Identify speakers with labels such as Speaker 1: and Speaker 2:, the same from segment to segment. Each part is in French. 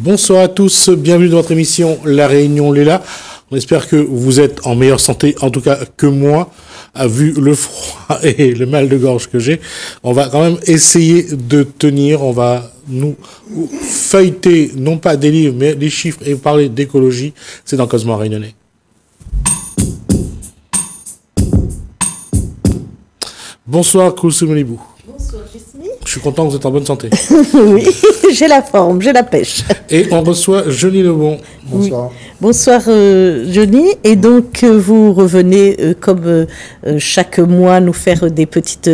Speaker 1: Bonsoir à tous, bienvenue dans votre émission La Réunion Léla. On espère que vous êtes en meilleure santé, en tout cas que moi, vu le froid et le mal de gorge que j'ai. On va quand même essayer de tenir, on va nous feuilleter, non pas des livres, mais des chiffres et parler d'écologie. C'est dans Cosmo Réunionnais. Bonsoir, Koulsou Molibou.
Speaker 2: Bonsoir, Jesmy.
Speaker 1: Je suis content que vous êtes en bonne santé.
Speaker 2: Oui, j'ai la forme, j'ai la pêche.
Speaker 1: Et on reçoit Johnny Lebon.
Speaker 3: Bonsoir.
Speaker 2: Oui. Bonsoir, Johnny. Et donc, vous revenez, comme chaque mois, nous faire des petites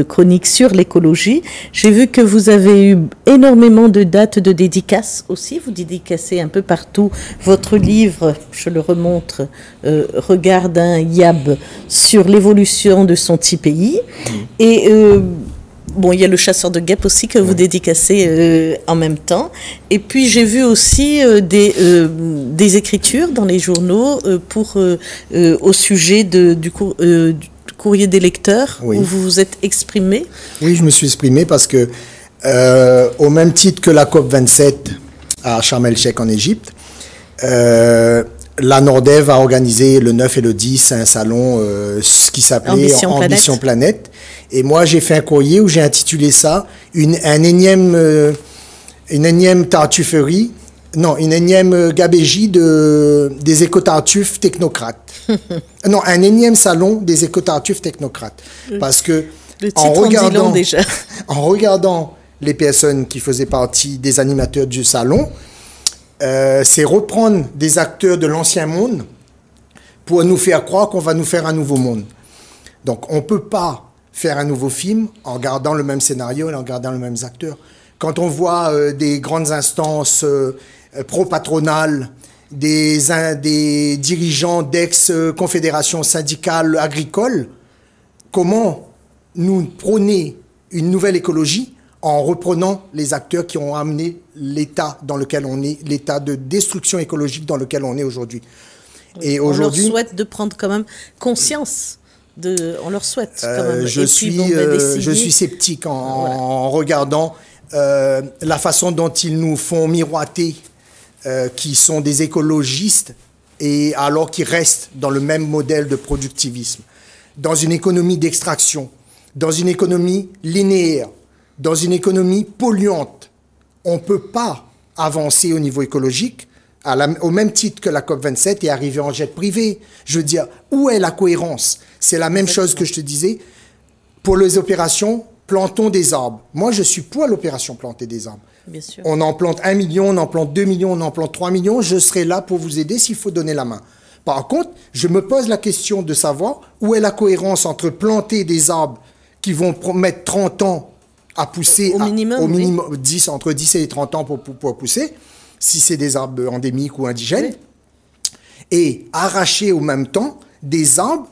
Speaker 2: chroniques sur l'écologie. J'ai vu que vous avez eu énormément de dates de dédicaces aussi. Vous dédicacez un peu partout votre livre, je le remontre, Regarde un Yab sur l'évolution de son petit pays. Et... bon, il y a le chasseur de guêpes aussi que vous dédicacez en même temps. Et puis, j'ai vu aussi des écritures dans les journaux au sujet du courrier des lecteurs, où vous vous êtes exprimé.
Speaker 3: Oui, je me suis exprimé parce que, au même titre que la COP27 à Sharm el-Sheikh en Égypte, la Nordève a organisé le 9 et le 10 un salon qui s'appelait Ambition Planète. Et moi, j'ai fait un courrier où j'ai intitulé ça une énième tartufferie, non, une énième gabégie des écotartuffes technocrates. Non, un énième salon des écotartuffes technocrates. Parce que en regardant les personnes qui faisaient partie des animateurs du salon, c'est reprendre des acteurs de l'ancien monde pour nous faire croire qu'on va nous faire un nouveau monde. Donc, on ne peut pas faire un nouveau film en gardant le même scénario et en gardant les mêmes acteurs. Quand on voit des grandes instances pro-patronales, des dirigeants d'ex-confédérations syndicales agricoles, comment nous prôner une nouvelle écologie en reprenant les acteurs qui ont amené l'état dans lequel on est, l'état de destruction écologique dans lequel on est aujourd'hui.
Speaker 2: Et aujourd'hui, on leur souhaite de prendre quand même conscience. On leur souhaite quand même.
Speaker 3: Je suis sceptique en regardant la façon dont ils nous font miroiter qui sont des écologistes et alors qu'ils restent dans le même modèle de productivisme, dans une économie d'extraction, dans une économie linéaire, dans une économie polluante. On ne peut pas avancer au niveau écologique au même titre que la COP27 et arriver en jet privé. Je veux dire, où est la cohérence? C'est la même chose que je te disais. Pour les opérations, plantons des arbres. Moi, je suis pour l'opération planter des arbres.
Speaker 2: Bien sûr.
Speaker 3: On en plante 1 million, on en plante 2 millions, on en plante 3 millions. Je serai là pour vous aider s'il faut donner la main. Par contre, je me pose la question de savoir où est la cohérence entre planter des arbres qui vont mettre 30 ans à pousser,
Speaker 2: au minimum,
Speaker 3: entre 10 et 30 ans pour pousser, si c'est des arbres endémiques ou indigènes, et arracher au même temps des arbres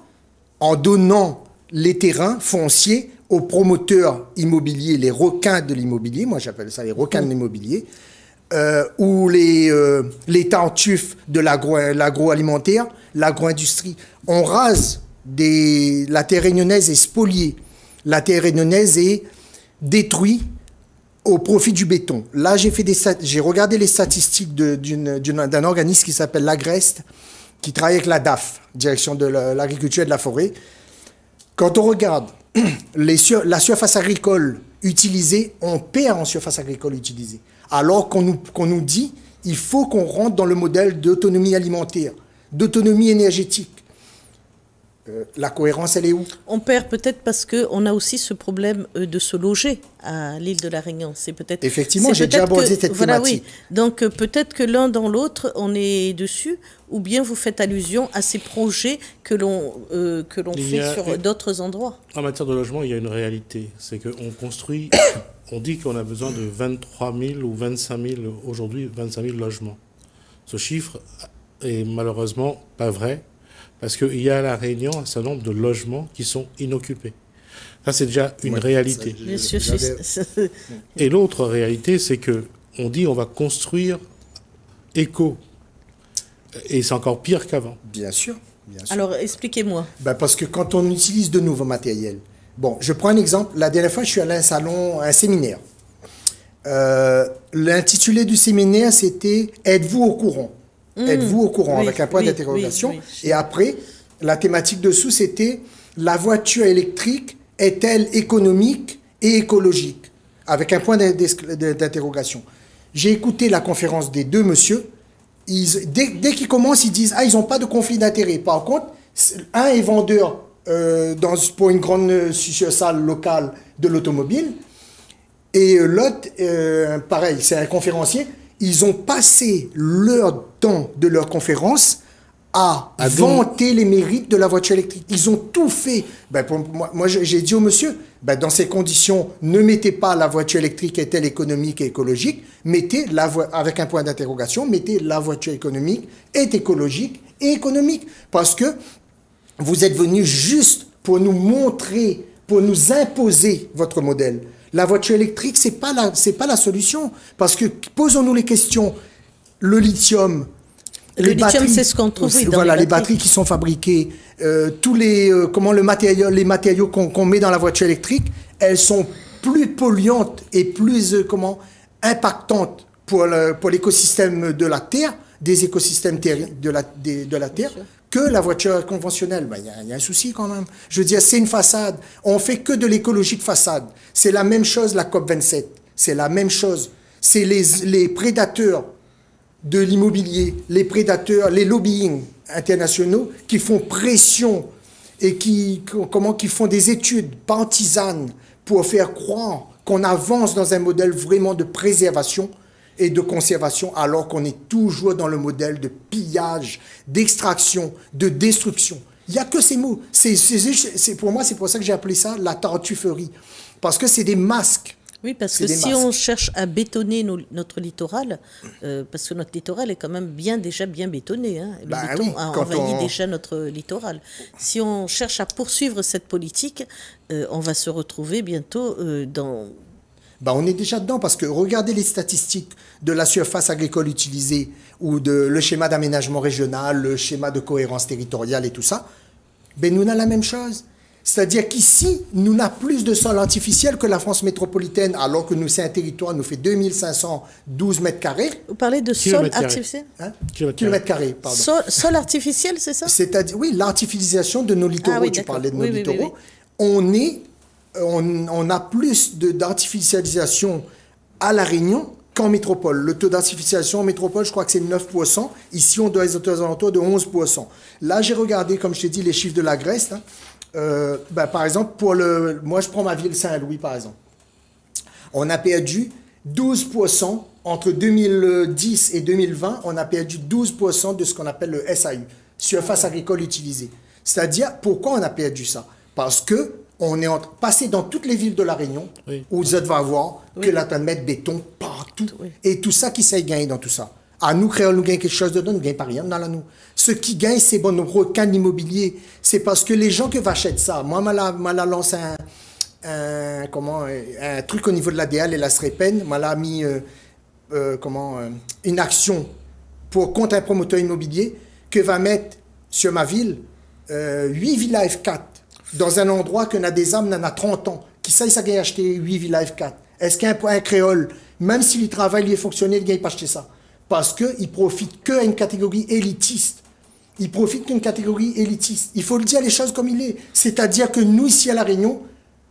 Speaker 3: en donnant les terrains fonciers aux promoteurs immobiliers, les requins de l'immobilier, moi j'appelle ça les requins de l'immobilier, ou les tartuffes de l'agroalimentaire, l'agro-industrie. On rase la terre réunionnaise est spoliée, la terre réunionnaise est détruite au profit du béton. Là, j'ai regardé les statistiques d'un organisme qui s'appelle l'Agreste, qui travaille avec la DAF, Direction de l'Agriculture et de la Forêt. Quand on regarde la surface agricole utilisée, on perd en surface agricole utilisée. Alors qu'on nous dit il faut qu'on rentre dans le modèle d'autonomie alimentaire, d'autonomie énergétique. La cohérence, elle est où?
Speaker 2: On perd peut-être parce qu'on a aussi ce problème de se loger à l'île de la Réunion. C'est peut-être.
Speaker 3: Effectivement, j'ai déjà abordé cette thématique.
Speaker 2: Oui. Donc peut-être que l'un dans l'autre, on est dessus, ou bien vous faites allusion à ces projets que l'on fait sur d'autres endroits.
Speaker 1: En matière de logement, il y a une réalité. C'est qu'on construit, on dit qu'on a besoin de 23 000 ou 25 000, aujourd'hui 25 000 logements. Ce chiffre est malheureusement pas vrai. Parce qu'il y a à La Réunion un certain nombre de logements qui sont inoccupés. Ça, c'est déjà une réalité. Et l'autre réalité, c'est qu'on dit on va construire éco. Et c'est encore pire qu'avant.
Speaker 3: Bien sûr.
Speaker 2: Alors, expliquez-moi.
Speaker 3: Parce que quand on utilise de nouveaux matériels... Bon, je prends un exemple. La dernière fois, je suis allé à un séminaire. L'intitulé du séminaire, c'était « Êtes-vous au courant ?» Êtes-vous au courant,
Speaker 2: Oui,
Speaker 3: avec un point
Speaker 2: oui,
Speaker 3: d'interrogation.
Speaker 2: oui, oui.
Speaker 3: Et après, la thématique dessous, c'était « La voiture électrique est-elle économique et écologique ?» avec un point d'interrogation. J'ai écouté la conférence des deux messieurs. Dès qu'ils commencent, ils disent « Ah, ils n'ont pas de conflit d'intérêt. » Par contre, un est vendeur pour une grande succursale locale de l'automobile. Et l'autre, pareil, c'est un conférencier. Ils ont passé leur temps de leur conférence à vanter les mérites de la voiture électrique. Ils ont tout fait. Ben, moi, j'ai dit au monsieur, ben, dans ces conditions, ne mettez pas la voiture électrique est-elle économique et écologique, mettez avec un point d'interrogation, mettez la voiture économique est écologique et économique. Parce que vous êtes venus juste pour nous montrer, pour nous imposer votre modèle. La voiture électrique, c'est pas la solution. Parce que, posons-nous les questions, le lithium,
Speaker 2: le lithium, c'est ce qu'on trouve dans
Speaker 3: les batteries qui sont fabriquées, tous les matériaux qu'on met dans la voiture électrique, elles sont plus polluantes et plus impactantes pour l'écosystème de la Terre, des écosystèmes de la Terre, que la voiture conventionnelle. Ben, y a un souci quand même. Je veux dire, c'est une façade. On fait que de l'écologie de façade. C'est la même chose la COP27. C'est la même chose. C'est les prédateurs de l'immobilier, les prédateurs, les lobbying internationaux qui font pression et qui font des études partisanes pour faire croire qu'on avance dans un modèle vraiment de préservation et de conservation, alors qu'on est toujours dans le modèle de pillage, d'extraction, de destruction. Il n'y a que ces mots. Pour moi, c'est pour ça que j'ai appelé ça la tartufferie. Parce que c'est des masques.
Speaker 2: Oui, parce que si on cherche à bétonner notre littoral, parce que notre littoral est quand même déjà bien bétonné, hein, le béton a envahi déjà notre littoral. Si on cherche à poursuivre cette politique, on va se retrouver bientôt dans...
Speaker 3: on est déjà dedans, parce que regardez les statistiques de la surface agricole utilisée, ou le schéma d'aménagement régional, le schéma de cohérence territoriale et tout ça, nous avons la même chose. C'est-à-dire qu'ici, nous n'avons plus de sol artificiel que la France métropolitaine, alors que nous, c'est un territoire, nous fait 2512 mètres carrés.
Speaker 2: Vous parlez de sol artificiel,
Speaker 3: kilomètres carrés, pardon.
Speaker 2: Sol artificiel, c'est ça?
Speaker 3: C'est-à-dire, oui, l'artificialisation de nos littoraux, tu parlais de nos littoraux. Oui. On a plus d'artificialisation à La Réunion qu'en métropole. Le taux d'artificialisation en métropole, je crois que c'est 9%. Ici, on doit être aux alentours de 11%. Là, j'ai regardé, comme je t'ai dit, les chiffres de la Grèce. Par exemple, moi, je prends ma ville Saint-Louis, par exemple. On a perdu 12%, entre 2010 et 2020, on a perdu 12% de ce qu'on appelle le SAU, surface agricole utilisée. C'est-à-dire, pourquoi on a perdu ça? Parce que on est passé dans toutes les villes de La Réunion, où vous allez voir que là, tu as mettre béton partout. Et tout ça, qui s'est gagné dans tout ça? À nous, créoles, nous gagnons quelque chose dedans, nous ne gagnons pas rien dans la nous. Ce qui gagne, c'est nos requins de l'immobilier. C'est parce que les gens qui achètent ça, moi, m'a lancé un truc au niveau de l'ADL et la SREPEN, m'a mis une action contre un promoteur immobilier que va mettre sur ma ville 8 villas F4 dans un endroit qu'on a des âmes, on a 30 ans. Qui ça gagne acheter 8 villas F4? Est-ce qu'un créole, même s'il travaille, il est fonctionnaire, il ne gagne pas acheter ça? Parce qu'il profite qu'à une catégorie élitiste. Il profite qu'une catégorie élitiste. Il faut le dire les choses comme il est. C'est-à-dire que nous, ici à La Réunion,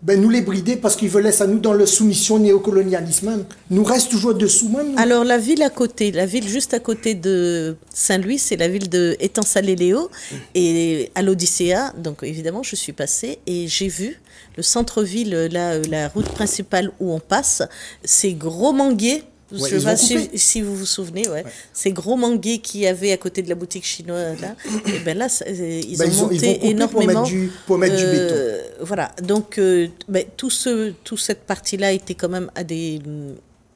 Speaker 3: nous les brider parce qu'ils veulent laisser à nous dans la soumission néocolonialisme. Nous reste toujours dessous même.
Speaker 2: Alors la ville juste à côté de Saint-Louis, c'est la ville de Étang-Salé-Léo. Et à l'Odyssea, donc évidemment, je suis passée et j'ai vu le centre-ville, la route principale où on passe, ces gros manguiers. Je ne sais pas si vous vous souvenez, ces gros manguiers qu'il y avait à côté de la boutique chinoise, là, et ben là, ils ont monté énormément.
Speaker 3: Pour mettre du béton.
Speaker 2: Voilà, donc toute cette partie-là était quand même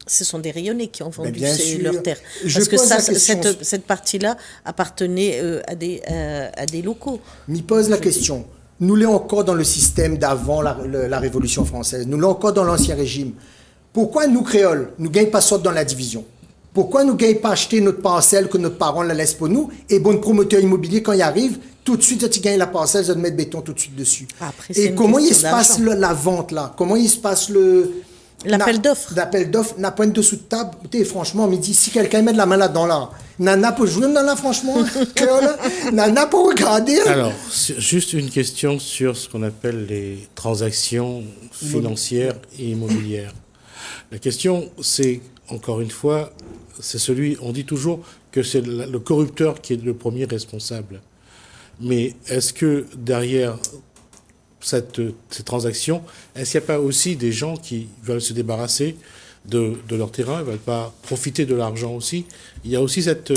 Speaker 2: ce sont des rayonnés qui ont vendu leurs terres. Parce que cette partie-là appartenait à des locaux.
Speaker 3: M'y pose la question. Nous l'avons encore dans le système d'avant la Révolution française. Nous l'avons encore dans l'Ancien Régime. Pourquoi nous, créoles, nous ne gagnons pas sorte dans la division? Pourquoi nous ne gagnons pas acheter notre parcelle que nos parents la laissent pour nous? Et bon promoteur immobilier, quand il arrive, tout de suite, tu gagnes la parcelle, tu vas mettre béton tout de suite dessus.
Speaker 2: Après,
Speaker 3: et comment il se passe la vente là? Comment il se passe
Speaker 2: L'appel d'offres.
Speaker 3: L'appel d'offres n'a point de sous de table. Franchement, me dit, si quelqu'un met de la main là-dedans, là, Nana peut jouer dans là, franchement. Nana peut regarder.
Speaker 1: Alors, juste une question sur ce qu'on appelle les transactions financières et immobilières. La question, c'est, encore une fois, c'est celui, on dit toujours que c'est le corrupteur qui est le premier responsable. Mais est-ce que derrière ces transactions, est-ce qu'il n'y a pas aussi des gens qui veulent se débarrasser de leur terrain, ils ne veulent pas profiter de l'argent aussi? Il y a aussi cet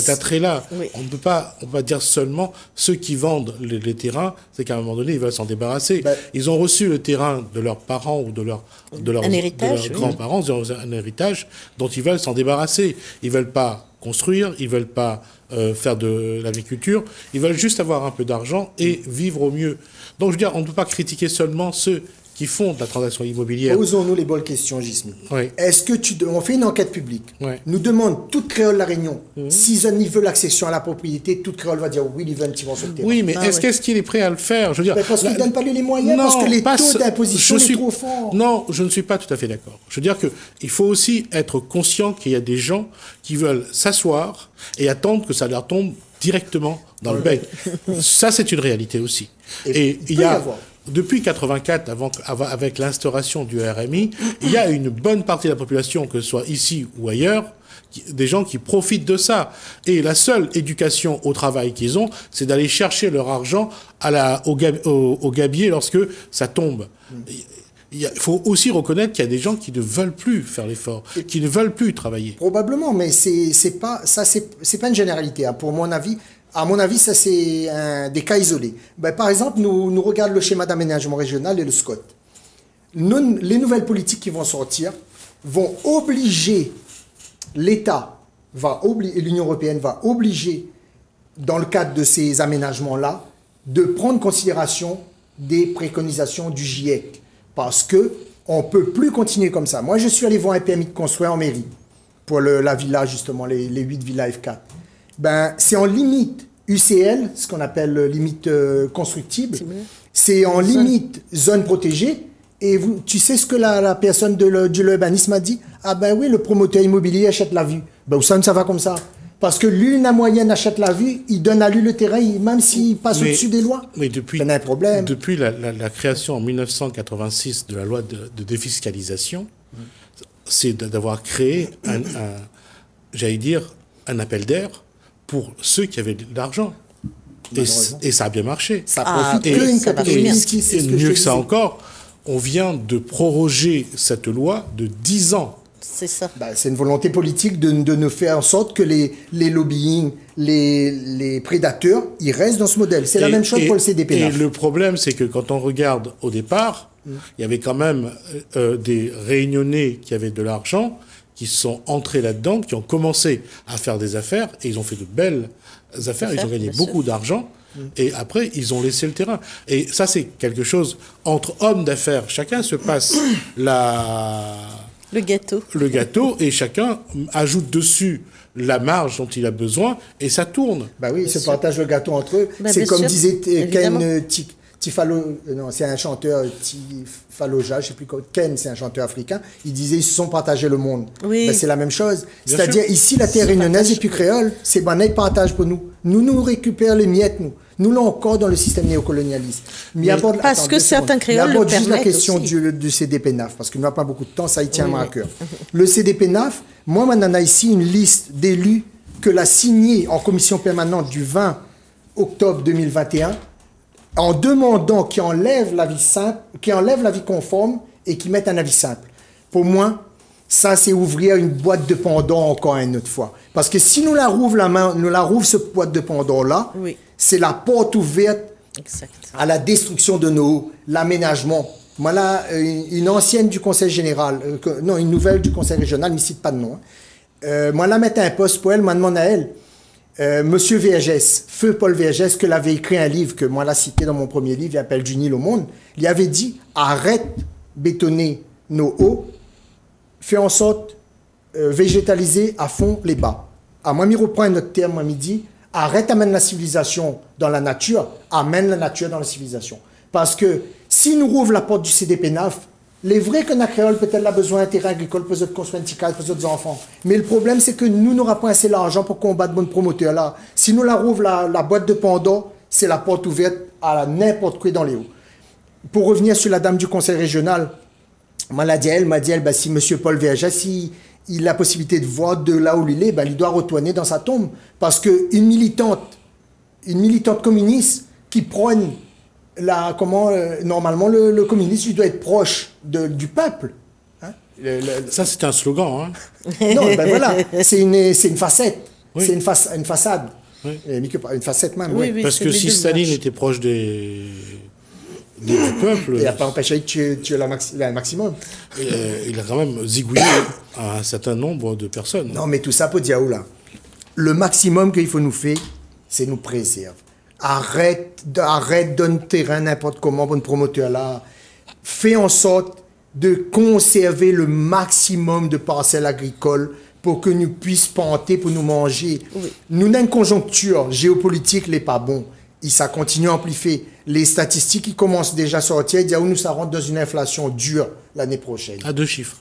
Speaker 1: attrait-là.
Speaker 2: Oui.
Speaker 1: On ne peut pas dire seulement ceux qui vendent les terrains, c'est qu'à un moment donné, ils veulent s'en débarrasser. Ils ont reçu le terrain de leurs parents ou de leurs grands-parents, ils ont un héritage dont ils veulent s'en débarrasser. Ils ne veulent pas construire, ils ne veulent pas faire de l'agriculture, ils veulent juste avoir un peu d'argent et vivre au mieux. Donc, je veux dire, on ne peut pas critiquer seulement ceux qui font de la transaction immobilière.
Speaker 3: Posons-nous les bonnes questions, Gismi.
Speaker 1: Oui.
Speaker 3: Est-ce que on fait une enquête publique, nous demande toute créole de la Réunion, si ils veulent l'accession à la propriété, toute créole va dire oui, ils veulent sur le terrain.
Speaker 1: Oui, mais est-ce qu'il est prêt à le faire? Je veux dire,
Speaker 3: parce qu'il ne donne pas les moyens, parce que les taux d'imposition sont trop forts.
Speaker 1: Non, je ne suis pas tout à fait d'accord. Je veux dire qu'il faut aussi être conscient qu'il y a des gens qui veulent s'asseoir et attendre que ça leur tombe directement dans le bec. Ça, c'est une réalité aussi. Et il y a... Depuis 1984, avec l'instauration du RMI, il y a une bonne partie de la population, que ce soit ici ou ailleurs, des gens qui profitent de ça. Et la seule éducation au travail qu'ils ont, c'est d'aller chercher leur argent au gabier lorsque ça tombe. Il faut aussi reconnaître qu'il y a des gens qui ne veulent plus faire l'effort, qui ne veulent plus travailler.
Speaker 3: Probablement, mais c'est pas une généralité, hein, pour mon avis. À mon avis, ça, c'est des cas isolés. Par exemple, nous regardons le schéma d'aménagement régional et le SCOT. Les nouvelles politiques qui vont sortir vont obliger l'État, l'Union européenne va obliger, dans le cadre de ces aménagements-là, de prendre en considération des préconisations du GIEC. Parce qu'on ne peut plus continuer comme ça. Moi, je suis allé voir un permis de construire en mairie pour la villa, justement, les 8 villas F4. C'est en limite UCL, ce qu'on appelle limite constructible. C'est en limite zone protégée. Et tu sais ce que la personne de l'urbanisme a dit? Ah ben oui, le promoteur immobilier achète la vue. Ça va comme ça. Parce que lui, la moyenne achète la vue, il donne à lui le terrain, même s'il passe au-dessus des lois.
Speaker 1: Mais depuis,
Speaker 3: un problème.
Speaker 1: Depuis la création en 1986 de la loi de défiscalisation, c'est d'avoir créé j'allais dire, un appel d'air pour ceux qui avaient de l'argent. Et ça a bien marché.
Speaker 3: Ça profite qu'une catégorie.
Speaker 1: Et mieux que ça encore, on vient de proroger cette loi de 10 ans.
Speaker 2: C'est ça.
Speaker 3: C'est une volonté politique de nous faire en sorte que les lobbying, les prédateurs, ils restent dans ce modèle. C'est la même chose pour le CDPNAF.
Speaker 1: Et le problème, c'est que quand on regarde au départ, il y avait quand même des Réunionnais qui avaient de l'argent, qui sont entrés là-dedans, qui ont commencé à faire des affaires, et ils ont fait de belles affaires, ils ont gagné beaucoup d'argent, et après, ils ont laissé le terrain. Et ça, c'est quelque chose, entre hommes d'affaires, chacun se passe
Speaker 2: le gâteau,
Speaker 1: et chacun ajoute dessus la marge dont il a besoin, et ça tourne.
Speaker 3: Oui, ils se partagent le gâteau entre eux. C'est comme disait Ken Tifalo, non, c'est un chanteur Tifaloja, je sais plus quoi. Ken, c'est un chanteur africain. Il disait ils se sont partagés le monde.
Speaker 2: Oui.
Speaker 3: C'est la même chose. C'est-à-dire ici la terre réunionnaise et puis créole, c'est banal partage pour nous. Nous récupérons les miettes, nous. Nous l'avons encore dans le système néocolonialiste.
Speaker 2: Parce que certains créoles le permettent
Speaker 3: juste la question du CDPNAF, parce qu'il n'y a pas beaucoup de temps, ça y tient à cœur. Le CDPNAF, moi, on a ici une liste d'élus que l'a signé en commission permanente du 20 octobre 2021, en demandant qu'ils enlèvent l'avis simple, qu'ils enlèvent l'avis conforme et qu'ils mettent un avis simple. Pour moi, ça, c'est ouvrir une boîte de Pandore encore une autre fois. Parce que si nous la rouvre cette boîte de Pandore-là, c'est la porte ouverte à la destruction de l'aménagement. Moi, là, une ancienne du Conseil général, une nouvelle du Conseil régional, ne cite pas de nom. Moi, là, mettre un poste pour elle, m'a demandé à elle, Monsieur Vergès, Feu Paul Vergès, que l'avait écrit un livre que moi l'a cité dans mon premier livre, il appelle Du Nil au monde, il avait dit arrête bétonner nos hauts, fais en sorte végétaliser à fond les bas. Moi, je reprends notre terme, moi, il dit arrête amène la civilisation dans la nature, amène la nature dans la civilisation. Parce que si nous rouvrons la porte du CDPNAF, Les vrais que la créole peut-être a besoin d'un terrain agricole pour construire un petit cadre pour nos enfants. Mais le problème, c'est que nous n'aurons pas assez d'argent pour combattre bon promoteur là. Si nous la rouvre la boîte de Pandore, c'est la porte ouverte à n'importe quoi dans les hauts. Pour revenir sur la dame du conseil régional, m'a dit elle, si M. Paul Verger, si il a la possibilité de voir de là où il est, il doit retourner dans sa tombe. Parce qu'une militante communiste qui prône normalement le communisme, il doit être proche du peuple. Hein?
Speaker 1: Ça, c'est un slogan. Hein.
Speaker 3: Non, voilà, c'est une facette, oui. C'est une façade.
Speaker 1: Oui.
Speaker 3: Une facette même.
Speaker 2: Oui, oui,
Speaker 1: parce que si Staline était proche du peuple...
Speaker 3: Il n'a pas empêché de tuer le maximum.
Speaker 1: Il a quand même zigouillé un certain nombre de personnes.
Speaker 3: Non, mais tout ça pour dire, là, le maximum qu'il faut nous faire, c'est nous préserver. Arrête de donner terrain n'importe comment pour un promoteur là. Fais en sorte de conserver le maximum de parcelles agricoles pour que nous puissions planter pour nous manger. Oui. Nous avons une conjoncture géopolitique, n'est pas bon. Et ça continue à amplifier. Les statistiques qui commencent déjà à sortir, ils disent où nous ça rentre dans une inflation dure l'année prochaine.
Speaker 1: À 2 chiffres.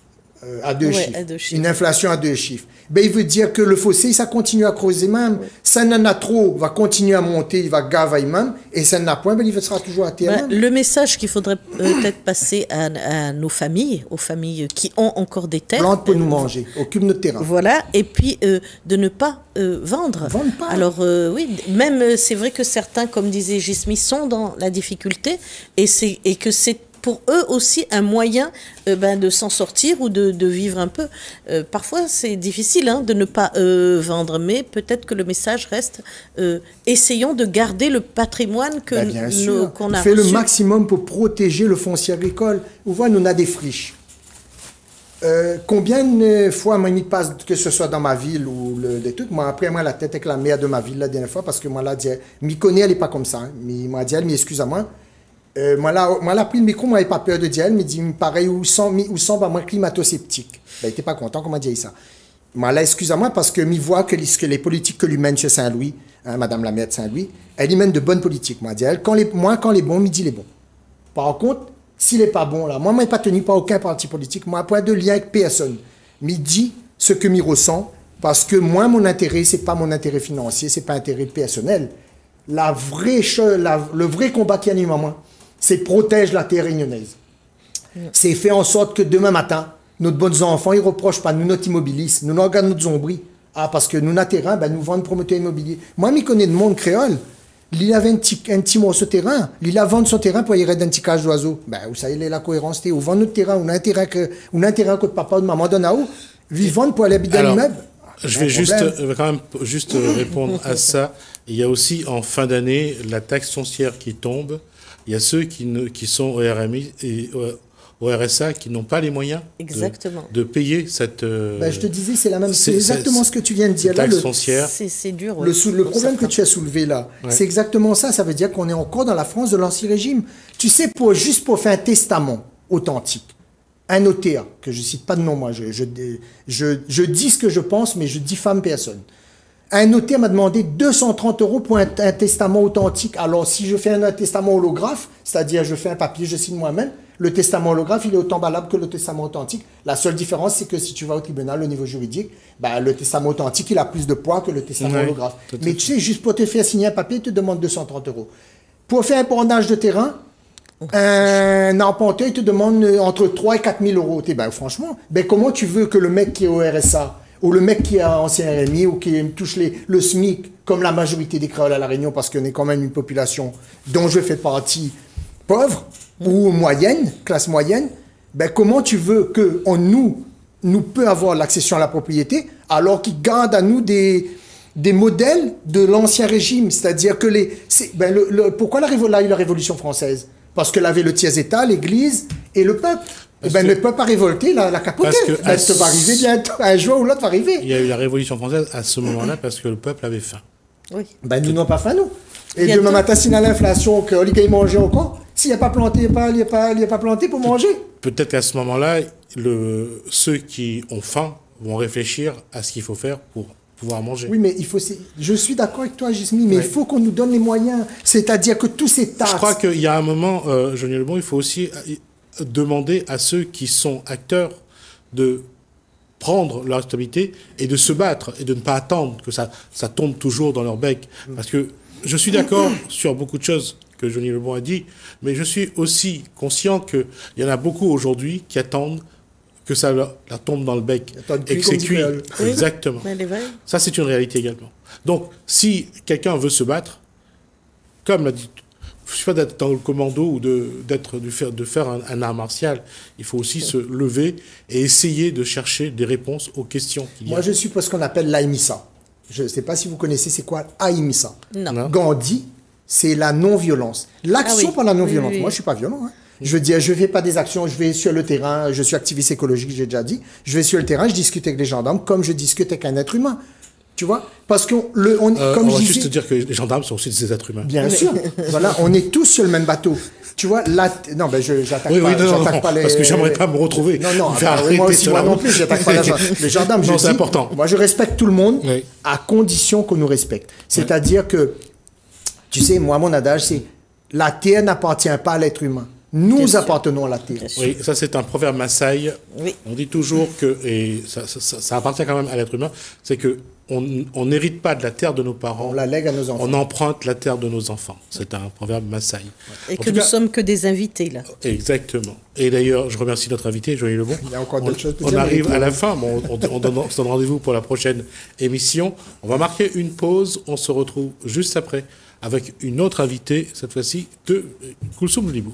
Speaker 3: À deux chiffres. Une inflation à 2 chiffres. Il veut dire que le fossé, ça continue à creuser même. Oui. Ça n'en a trop, va continuer à monter, il va gaver même. Et ça n'en a point, il sera toujours à terre.
Speaker 2: Le message qu'il faudrait peut-être passer à nos familles, aux familles qui ont encore des terres.
Speaker 3: Plante pour nous manger, occupe notre terrain.
Speaker 2: Voilà, et puis de ne pas vendre.
Speaker 3: Vendre pas.
Speaker 2: Alors oui, même c'est vrai que certains, comme disait Gismi, sont dans la difficulté et que c'est pour eux aussi un moyen de s'en sortir ou de vivre un peu. Parfois, c'est difficile de ne pas vendre, mais peut-être que le message reste essayons de garder le patrimoine qu'on a reçu.
Speaker 3: Fait le maximum pour protéger le foncier agricole. Vous voyez, nous on a des friches. Combien de fois moi, il passe, que ce soit dans ma ville ou des trucs, moi, après, moi, la tête avec la mère de ma ville la dernière fois, parce que moi, là, m'y connaît, elle n'est pas comme ça. Il m'a dit, excuse-moi. Moi, là, pris le micro, moi, n'avais pas peur de dire, elle me dit, pareil, où sont, moi, climato-sceptique. Il n'était pas content qu'on m'a dit ça. Moi, là, excusez-moi, parce que m'y voit que les politiques que lui mène chez Saint-Louis, Madame la maire de Saint-Louis, elle y mène de bonnes politiques. Moi, dit elle, quand les bons, me dit les bons. Par contre, s'il n'est pas bon, là, moi, je n'ai pas tenu par aucun parti politique, moi, pas de lien avec personne. Me dit ce que m'y ressent, parce que moi, mon intérêt, c'est pas mon intérêt financier, c'est pas un intérêt personnel. Le vrai combat qui anime à moi, c'est protéger la terre réunionnaise. C'est faire en sorte que demain matin, nos bons enfants, ils ne reprochent pas nous notre immobilisme, nous regardons notre zombie. Parce que nous, notre terrain, nous vendons promoteur immobilier. Moi, je connais le monde créole. Il avait un petit morceau de terrain. Il a vendu son terrain pour y aller dans un petit cage d'oiseaux. Vous savez, la cohérence, on vend notre terrain, on a un terrain que papa ou maman donne à où. Vivant pour aller habiter dans l'immeuble.
Speaker 1: Je vais quand même juste répondre à ça. Il y a aussi, en fin d'année, la taxe foncière qui tombe. Il y a ceux qui sont au RMI et au RSA qui n'ont pas les moyens de payer cette...
Speaker 3: je te disais, c'est exactement ce que tu viens de dire.
Speaker 1: Taxe foncière.
Speaker 2: C'est dur.
Speaker 3: Le problème que tu as soulevé là, c'est exactement ça. Ça veut dire qu'on est encore dans la France de l'Ancien Régime. Tu sais, juste pour faire un testament authentique, un notaire, que je ne cite pas de nom, moi, je dis ce que je pense, mais je diffame personne. Un notaire m'a demandé 230 € pour un testament authentique. Alors, si je fais un testament holographe, c'est-à-dire je fais un papier, je signe moi-même, le testament holographe, il est autant valable que le testament authentique. La seule différence, c'est que si tu vas au tribunal, au niveau juridique, le testament authentique, il a plus de poids que le testament holographe. Mais tu sais, juste pour te faire signer un papier, il te demande 230 €. Pour faire un bornage de terrain, un arpenteur, il te demande entre 3 et 4 000 €. Franchement, comment tu veux que le mec qui est au RSA, ou le mec qui est ancien RMI, ou qui touche le SMIC, comme la majorité des créoles à La Réunion, parce qu'on est quand même une population dont je fais partie pauvre, ou moyenne, classe moyenne, comment tu veux que nous peut avoir l'accession à la propriété, alors qu'ils gardent à nous des modèles de l'ancien régime, c'est-à-dire que pourquoi la Révolution française? Parce qu'elle avait le tiers-État, l'Église et le peuple. Ne peut pas révolter la capoter. Ça va arriver bientôt. Un jour ou l'autre va arriver.
Speaker 1: Il y a eu la Révolution française à ce moment-là parce que le peuple avait faim.
Speaker 2: Oui.
Speaker 3: Nous n'avons pas faim, nous. Et demain matin, s'il y a l'inflation, qu'on y manger encore, s'il n'y a pas planté, il n'y a pas planté pour manger.
Speaker 1: Peut-être qu'à ce moment-là, ceux qui ont faim vont réfléchir à ce qu'il faut faire pour pouvoir manger.
Speaker 3: Oui, mais je suis d'accord avec toi, Gismi, mais il faut qu'on nous donne les moyens. C'est-à-dire que tous ces taxes...
Speaker 1: Je crois qu'il y a un moment, Johnny Lebon, il faut aussi demander à ceux qui sont acteurs de prendre leur responsabilité et de se battre et de ne pas attendre que ça tombe toujours dans leur bec. Parce que je suis d'accord sur beaucoup de choses que Johnny Lebon a dit, mais je suis aussi conscient qu'il y en a beaucoup aujourd'hui qui attendent que ça leur tombe dans le bec et que c'est cuit.
Speaker 2: Oui.
Speaker 1: Exactement. Ça, c'est une réalité également. Donc, si quelqu'un veut se battre, comme l'a dit, il ne suffit pas d'être dans le commando ou de faire un art martial. Il faut aussi se lever et essayer de chercher des réponses aux questions qu'il y a.
Speaker 3: Moi, je suis pour ce qu'on appelle l'AIMISA. Je ne sais pas si vous connaissez, c'est quoi AIMISA?
Speaker 2: Non.
Speaker 3: Gandhi, c'est la non-violence. L'action par la non-violence. Moi, je ne suis pas violent. Hein. Je veux dire, je ne fais pas des actions, je vais sur le terrain, je suis activiste écologique, j'ai déjà dit. Je vais sur le terrain, je discute avec les gendarmes comme je discute avec un être humain. Tu vois? Parce que,
Speaker 1: on va juste dire que les gendarmes sont aussi des êtres humains.
Speaker 3: Bien sûr. Voilà, on est tous sur le même bateau. Tu vois, là, non, ben, j'attaque pas les...
Speaker 1: Parce que j'aimerais pas me retrouver.
Speaker 3: Non, moi aussi, moi non plus, j'attaque pas les gendarmes.
Speaker 1: Non, c'est important.
Speaker 3: Moi, je respecte tout le monde à condition qu'on nous respecte. C'est-à-dire que, tu sais, moi, mon adage, c'est la terre n'appartient pas à l'être humain. Nous appartenons à la terre.
Speaker 1: Oui, ça c'est un proverbe Maasai. Oui. On dit toujours que, et ça appartient quand même à l'être humain, c'est que on n'hérite pas de la terre de nos parents.
Speaker 3: On la lègue à nos enfants.
Speaker 1: On emprunte la terre de nos enfants. C'est un proverbe Maasai.
Speaker 2: Et que nous sommes que des invités, là.
Speaker 1: Exactement. Et d'ailleurs, je remercie notre invité, Johnny Lebon.
Speaker 3: Il y a encore d'autres choses.
Speaker 1: On arrive à la fin. Bon, on se donne rendez-vous pour la prochaine émission. On va marquer une pause. On se retrouve juste après avec une autre invitée, cette fois-ci de Koulsoum Libou.